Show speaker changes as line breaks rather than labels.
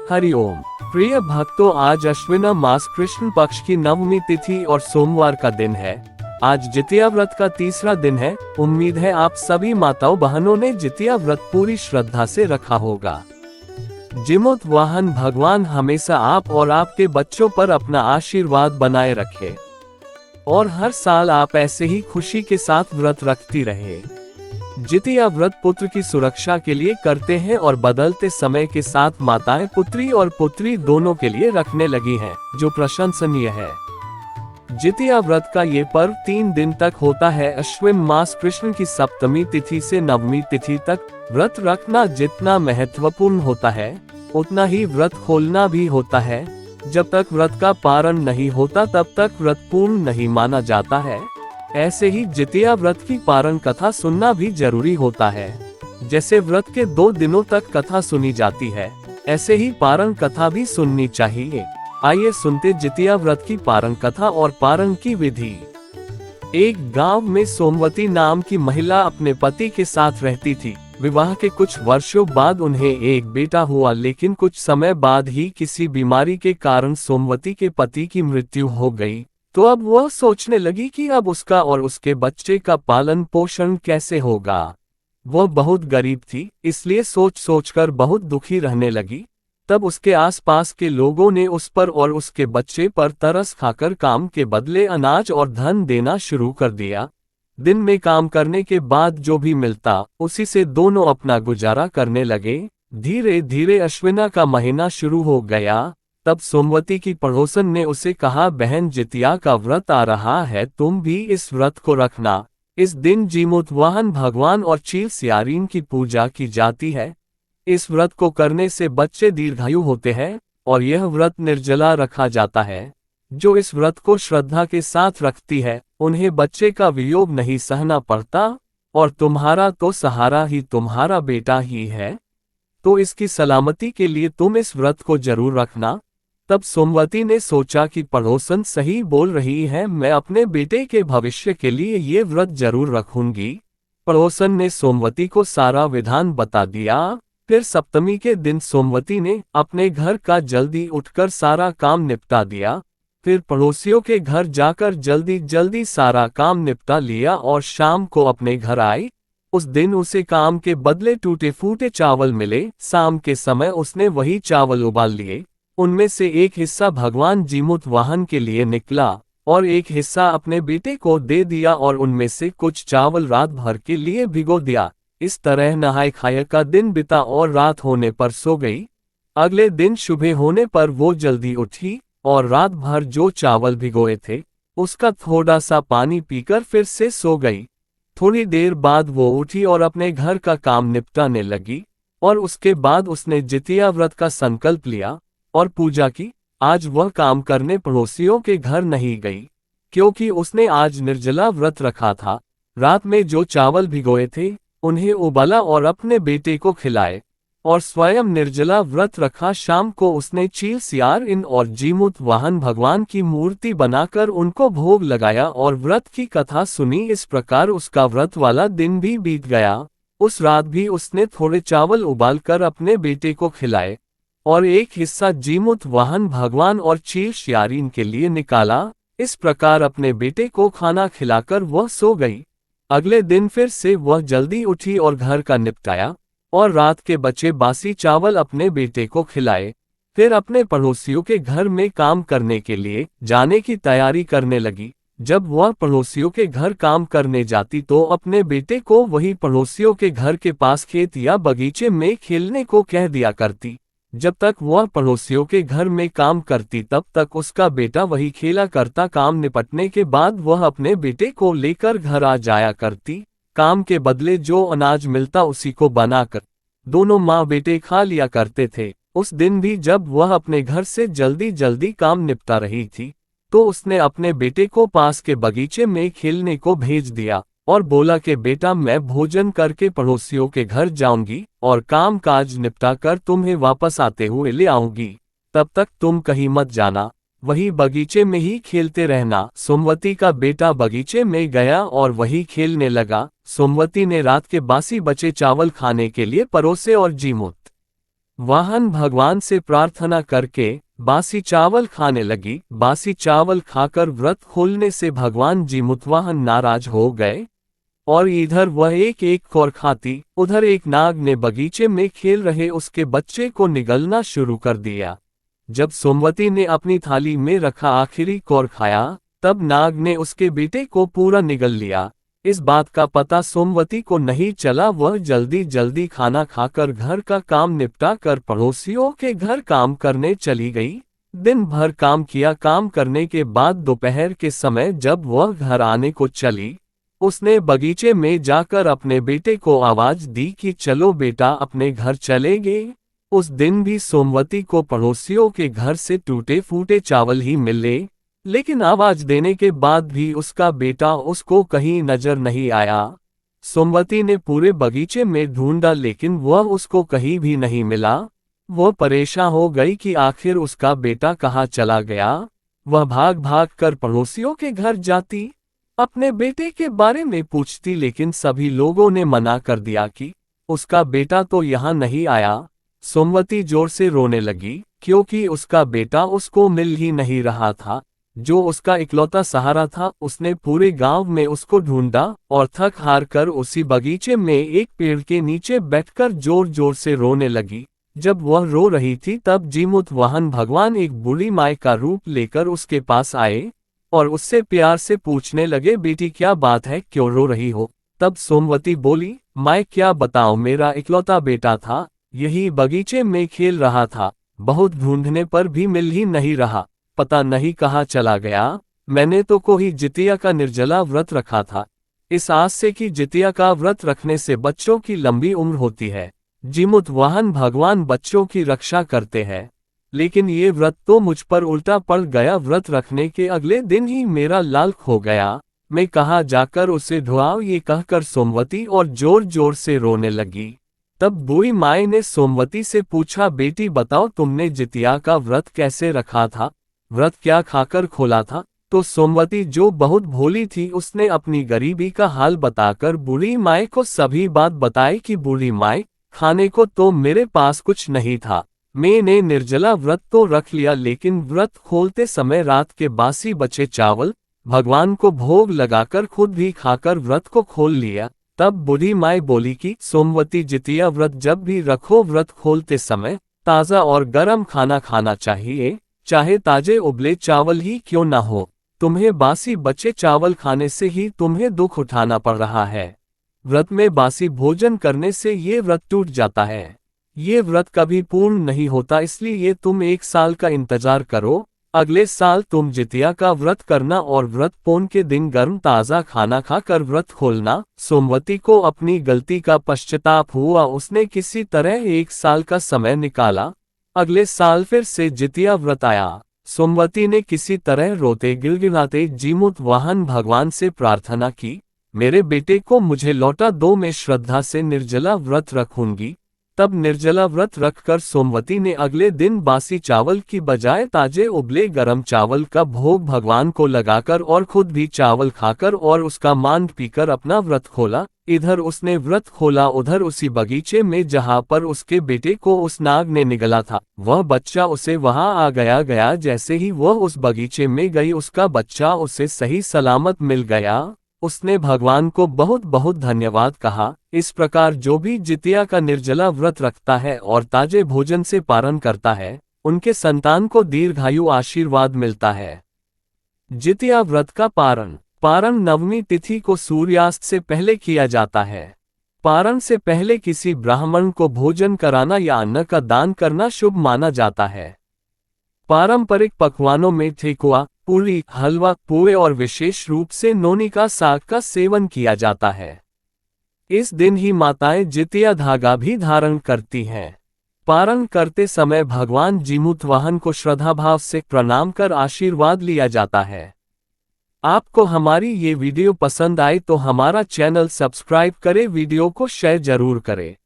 हरिओम। प्रिय भक्तों, आज अश्विन मास कृष्ण पक्ष की नवमी तिथि और सोमवार का दिन है। आज जितिया व्रत का तीसरा दिन है। उम्मीद है आप सभी माताओं बहनों ने जितिया व्रत पूरी श्रद्धा से रखा होगा। जिमोत वाहन भगवान हमेशा आप और आपके बच्चों पर अपना आशीर्वाद बनाए रखे और हर साल आप ऐसे ही खुशी के साथ व्रत रखती रहे। जितिया व्रत पुत्र की सुरक्षा के लिए करते हैं और बदलते समय के साथ माताएं पुत्री और पुत्री दोनों के लिए रखने लगी हैं, जो प्रशंसनीय है। जितिया व्रत का ये पर्व 3 दिन तक होता है। अश्विन मास कृष्ण की सप्तमी तिथि से नवमी तिथि तक व्रत रखना जितना महत्वपूर्ण होता है, उतना ही व्रत खोलना भी होता है। जब तक व्रत का पारण नहीं होता तब तक व्रत पूर्ण नहीं माना जाता है। ऐसे ही जितिया व्रत की पारण कथा सुनना भी जरूरी होता है। जैसे व्रत के 2 दिनों तक कथा सुनी जाती है, ऐसे ही पारण कथा भी सुननी चाहिए। आइए सुनते जितिया व्रत की पारण कथा और पारण की विधि। एक गांव में सोमवती नाम की महिला अपने पति के साथ रहती थी। विवाह के कुछ वर्षों बाद उन्हें एक बेटा हुआ, लेकिन कुछ समय बाद ही किसी बीमारी के कारण सोमवती के पति की मृत्यु हो गई। तो अब वह सोचने लगी कि अब उसका और उसके बच्चे का पालन पोषण कैसे होगा। वह बहुत गरीब थी, इसलिए सोच सोचकर बहुत दुखी रहने लगी। तब उसके आसपास के लोगों ने उस पर और उसके बच्चे पर तरस खाकर काम के बदले अनाज और धन देना शुरू कर दिया। दिन में काम करने के बाद जो भी मिलता, उसी से दोनों अपना गुजारा करने लगे। धीरे धीरे अश्विना का महीना शुरू हो गया। तब सोमवती की पड़ोसन ने उसे कहा, बहन, जितिया का व्रत आ रहा है, तुम भी इस व्रत को रखना। इस दिन जीमूत वाहन भगवान और चील सियारीन की पूजा की जाती है। इस व्रत को करने से बच्चे दीर्घायु होते हैं और यह व्रत निर्जला रखा जाता है। जो इस व्रत को श्रद्धा के साथ रखती है, उन्हें बच्चे का वियोग नहीं सहना पड़ता और तुम्हारा तो सहारा ही तुम्हारा बेटा ही है। तो इसकी सलामती के लिए तुम इस व्रत को जरूर रखना। तब सोमवती ने सोचा कि पड़ोसन सही बोल रही है, मैं अपने बेटे के भविष्य के लिए ये व्रत जरूर रखूंगी। पड़ोसन ने सोमवती को सारा विधान बता दिया। फिर सप्तमी के दिन सोमवती ने अपने घर का जल्दी उठकर सारा काम निपटा दिया। फिर पड़ोसियों के घर जाकर जल्दी जल्दी सारा काम निपटा लिया और शाम को अपने घर आई। उस दिन उसे काम के बदले टूटे फूटे चावल मिले। शाम के समय उसने वही चावल उबाल लिए। उनमें से एक हिस्सा भगवान जीमूत वाहन के लिए निकला और एक हिस्सा अपने बेटे को दे दिया और उनमें से कुछ चावल रात भर के लिए भिगो दिया। इस तरह नहाय खाए का दिन बीता और रात होने पर सो गई। अगले दिन सुबह होने पर वो जल्दी उठी और रात भर जो चावल भिगोए थे, उसका थोड़ा सा पानी पीकर फिर से सो गई। थोड़ी देर बाद वो उठी और अपने घर का काम निपटाने लगी और उसके बाद उसने जितिया व्रत का संकल्प लिया और पूजा की। आज वह काम करने पड़ोसियों के घर नहीं गई, क्योंकि उसने आज निर्जला व्रत रखा था। रात में जो चावल भिगोए थे, उन्हें उबाला और अपने बेटे को खिलाए और स्वयं निर्जला व्रत रखा। शाम को उसने चील सियारीन और जीमूत वाहन भगवान की मूर्ति बनाकर उनको भोग लगाया और व्रत की कथा सुनी। इस प्रकार उसका व्रत वाला दिन भी बीत गया। उस रात भी उसने थोड़े चावल उबालकर अपने बेटे को खिलाए और एक हिस्सा जीमूत वाहन भगवान और चील सियारीन के लिए निकाला। इस प्रकार अपने बेटे को खाना खिलाकर वह सो गई। अगले दिन फिर से वह जल्दी उठी और घर का निपटाया और रात के बचे बासी चावल अपने बेटे को खिलाए। फिर अपने पड़ोसियों के घर में काम करने के लिए जाने की तैयारी करने लगी। जब वह पड़ोसियों के घर काम करने जाती तो अपने बेटे को वही पड़ोसियों के घर के पास खेत या बगीचे में खेलने को कह दिया करती। जब तक वह पड़ोसियों के घर में काम करती तब तक उसका बेटा वही खेला करता। काम निपटने के बाद वह अपने बेटे को लेकर घर आ जाया करती। काम के बदले जो अनाज मिलता उसी को बनाकर दोनों माँ बेटे खा लिया करते थे। उस दिन भी जब वह अपने घर से जल्दी जल्दी काम निपटा रही थी, तो उसने अपने बेटे को पास के बगीचे में खेलने को भेज दिया और बोला कि बेटा, मैं भोजन करके पड़ोसियों के घर जाऊंगी और काम काज निपटा कर तुम्हें वापस आते हुए ले आऊंगी। तब तक तुम कहीं मत जाना, वही बगीचे में ही खेलते रहना। सोमवती का बेटा बगीचे में गया और वही खेलने लगा। सोमवती ने रात के बासी बचे चावल खाने के लिए परोसे और जीमूत वाहन भगवान से प्रार्थना करके बासी चावल खाने लगी। बासी चावल खाकर व्रत खोलने से भगवान जीमूतवाहन नाराज हो गए और इधर वह एक एक कौर खाती, उधर एक नाग ने बगीचे में खेल रहे उसके बच्चे को निगलना शुरू कर दिया। जब सोमवती ने अपनी थाली में रखा आखिरी कौर खाया, तब नाग ने उसके बेटे को पूरा निगल लिया। इस बात का पता सोमवती को नहीं चला। वह जल्दी जल्दी खाना खाकर घर का काम निपटा कर पड़ोसियों के घर काम करने चली गई। दिन भर काम किया। काम करने के बाद दोपहर के समय जब वह घर आने को चली, उसने बगीचे में जाकर अपने बेटे को आवाज दी कि चलो बेटा, अपने घर चले गए। उस दिन भी सोमवती को पड़ोसियों के घर से टूटे फूटे चावल ही मिले, लेकिन आवाज देने के बाद भी उसका बेटा उसको कहीं नजर नहीं आया। सोमवती ने पूरे बगीचे में ढूंढा, लेकिन वह उसको कहीं भी नहीं मिला। वह परेशान हो गई कि आखिर उसका बेटा कहाँ चला गया। वह भाग भाग कर पड़ोसियों के घर जाती, अपने बेटे के बारे में पूछती, लेकिन सभी लोगों ने मना कर दिया कि उसका बेटा तो यहाँ नहीं आया। सोमवती जोर से रोने लगी, क्योंकि उसका बेटा उसको मिल ही नहीं रहा था, जो उसका इकलौता सहारा था। उसने पूरे गांव में उसको ढूंढा और थक हार कर उसी बगीचे में एक पेड़ के नीचे बैठकर जोर जोर से रोने लगी। जब वह रो रही थी, तब जीमूतवाहन भगवान एक बूढ़ी माई का रूप लेकर उसके पास आए और उससे प्यार से पूछने लगे, बेटी क्या बात है, क्यों रो रही हो? तब सोमवती बोली, माई क्या बताऊं, मेरा इकलौता बेटा था, यही बगीचे में खेल रहा था, बहुत ढूंढने पर भी मिल ही नहीं रहा, पता नहीं कहाँ चला गया। मैंने तो कोई जितिया का निर्जला व्रत रखा था, इस आस से कि जितिया का व्रत रखने से बच्चों की लंबी उम्र होती है। जीमूतवाहन भगवान बच्चों की रक्षा करते हैं, लेकिन ये व्रत तो मुझ पर उल्टा पड़ गया। व्रत रखने के अगले दिन ही मेरा लाल खो गया। मैं कहाँ जाकर उसे ढूंढूं, ये कहकर सोमवती और जोर जोर से रोने लगी। तब बूढ़ी माई ने सोमवती से पूछा, बेटी बताओ, तुमने जितिया का व्रत कैसे रखा था? व्रत क्या खाकर खोला था? तो सोमवती, जो बहुत भोली थी, उसने अपनी गरीबी का हाल बताकर बूढ़ी माई को सभी बात बताई कि बूढ़ी माई, खाने को तो मेरे पास कुछ नहीं था, मैंने निर्जला व्रत तो रख लिया, लेकिन व्रत खोलते समय रात के बासी बचे चावल भगवान को भोग लगाकर खुद भी खाकर व्रत को खोल लिया। तब बूढ़ी माई बोली कि सोमवती, जितिया व्रत जब भी रखो, व्रत खोलते समय ताज़ा और गर्म खाना खाना चाहिए, चाहे ताजे उबले चावल ही क्यों ना हो। तुम्हें बासी बचे चावल खाने से ही तुम्हें दुख उठाना पड़ रहा है। व्रत में बासी भोजन करने से ये व्रत टूट जाता है। ये व्रत कभी पूर्ण नहीं होता, इसलिए तुम 1 साल का इंतजार करो। अगले साल तुम जितिया का व्रत करना और व्रत पूर्ण के दिन गर्म ताज़ा खाना खाकर व्रत खोलना। सोमवती को अपनी गलती का पश्चाताप हुआ। उसने किसी तरह 1 साल का समय निकाला। अगले साल फिर से जितिया व्रत आया। सोमवती ने किसी तरह रोते गिड़गिड़ाते जीमूतवाहन भगवान से प्रार्थना की, मेरे बेटे को मुझे लौटा दो, मैं श्रद्धा से निर्जला व्रत रखूंगी। तब निर्जला व्रत रखकर सोमवती ने अगले दिन बासी चावल की बजाय ताजे उबले गरम चावल का भोग भगवान को लगाकर और खुद भी चावल खाकर और उसका मांड पीकर अपना व्रत खोला। इधर उसने व्रत खोला, उधर उसी बगीचे में जहां पर उसके बेटे को उस नाग ने निगला था, वह बच्चा उसे वहां आ गया। जैसे ही वह उस बगीचे में गई, उसका बच्चा उसे सही सलामत मिल गया। उसने भगवान को बहुत बहुत धन्यवाद कहा। इस प्रकार जो भी जितिया का निर्जला व्रत रखता है और ताजे भोजन से पारण करता है, उनके संतान को दीर्घायु आशीर्वाद मिलता है। जितिया व्रत का पारण नवमी तिथि को सूर्यास्त से पहले किया जाता है। पारण से पहले किसी ब्राह्मण को भोजन कराना या अन्न का दान करना शुभ माना जाता है। पारंपरिक पकवानों में ठेकुआ, पूरी, हलवा, पुए और विशेष रूप से नोनी का साग का सेवन किया जाता है। इस दिन ही माताएं जितिया धागा भी धारण करती हैं। पारण करते समय भगवान जीमूतवाहन को श्रद्धाभाव से प्रणाम कर आशीर्वाद लिया जाता है। आपको हमारी ये वीडियो पसंद आए तो हमारा चैनल सब्सक्राइब करें, वीडियो को शेयर जरूर करें।